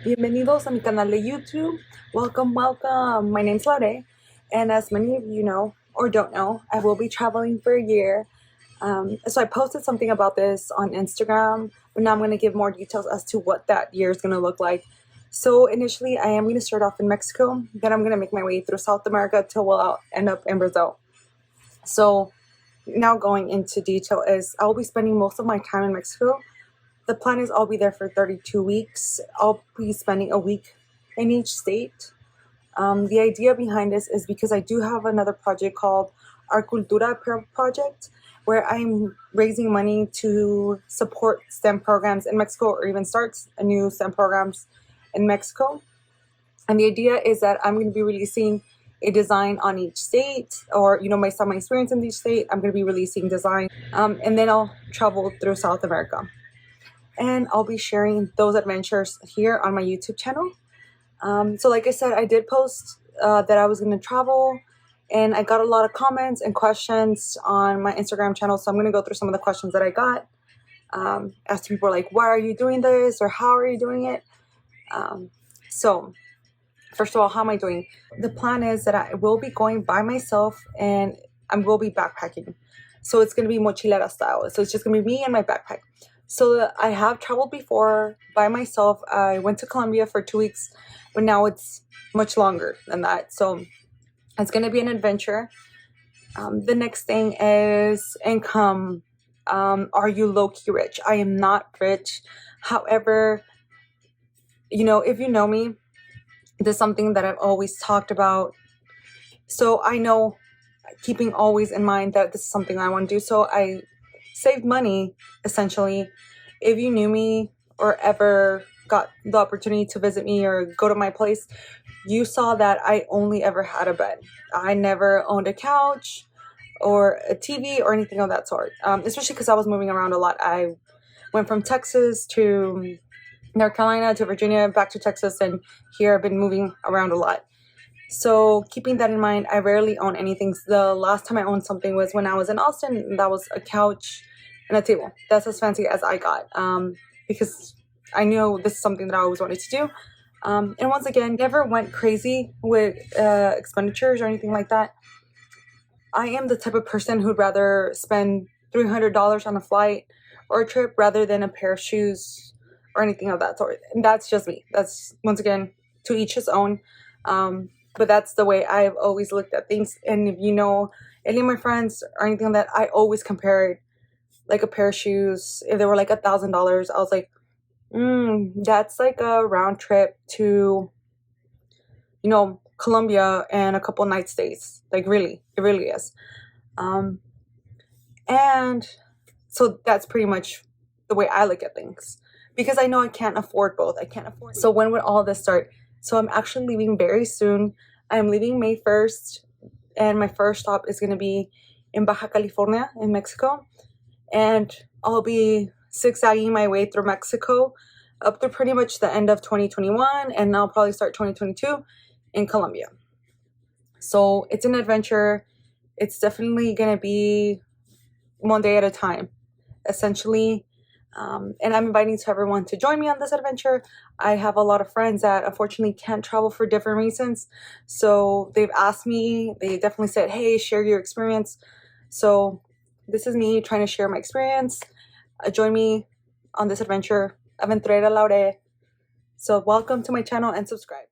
Bienvenidos a mi canal de YouTube. Welcome, welcome. My name's Laure, and as many of you know or don't know, I will be traveling for a year. So I posted something about this on Instagram, but now I'm going to give more details as to what that year is going to look like. So initially, I am going to start off in Mexico. Then I'm going to make my way through South America till I'll end up in Brazil. So now going into detail is I'll be spending most of my time in Mexico. The plan is I'll be there for 32 weeks. I'll be spending a week in each state. The idea behind this is because I do have another project called our Cultural Apparel project, where I'm raising money to support STEM programs in Mexico or even start a new STEM programs in Mexico. And the idea is that I'm going to be releasing a design on each state, or based on my experience in each state, I'm going to be releasing design, and then I'll travel through South America. And I'll be sharing those adventures here on my YouTube channel. So like I said, I did post that I was going to travel, and I got a lot of comments and questions on my Instagram channel. So I'm going to go through some of the questions that I got. As to people like, why are you doing this? Or how are you doing it? So first of all, how am I doing? The plan is that I will be going by myself, and I will be backpacking. So it's going to be mochilera style. So it's just going to be me and my backpack. So I have traveled before by myself. I went to Colombia for 2 weeks, but now it's much longer than that. So it's going to be an adventure. The next thing is income. Are you low-key rich? I am not rich. However, if you know me, this is something that I've always talked about. So I know, keeping always in mind that this is something I want to do. So I saved money, essentially. If you knew me or ever got the opportunity to visit me or go to my place, you saw that I only ever had a bed. I never owned a couch or a TV or anything of that sort, especially because I was moving around a lot. I went from Texas to North Carolina to Virginia, back to Texas, and here I've been moving around a lot. So keeping that in mind, I rarely own anything. The last time I owned something was when I was in Austin, and that was a couch and a table. That's as fancy as I got, because I knew this is something that I always wanted to do. And once again, never went crazy with expenditures or anything like that. I am the type of person who'd rather spend $300 on a flight or a trip rather than a pair of shoes or anything of that sort. And that's just me. That's, once again, to each his own. But that's the way I've always looked at things. And if you know any of my friends or anything like that, I always compared like a pair of shoes. If they were like $1,000, I was like, that's like a round trip to, Colombia and a couple night stays. Like really, it really is. And so that's pretty much the way I look at things, because I know I can't afford both. I can't afford. So when would all this start? So I'm actually leaving very soon. I'm leaving May 1st, and my first stop is going to be in Baja California in Mexico. And I'll be zigzagging my way through Mexico up to pretty much the end of 2021, and I'll probably start 2022 in Colombia. So it's an adventure. It's definitely going to be one day at a time, essentially. And I'm inviting to everyone to join me on this adventure. I have a lot of friends that unfortunately can't travel for different reasons. So they've asked me, they definitely said, hey, share your experience. So this is me trying to share my experience. Join me on this adventure. Aventura Laure. So welcome to my channel and subscribe.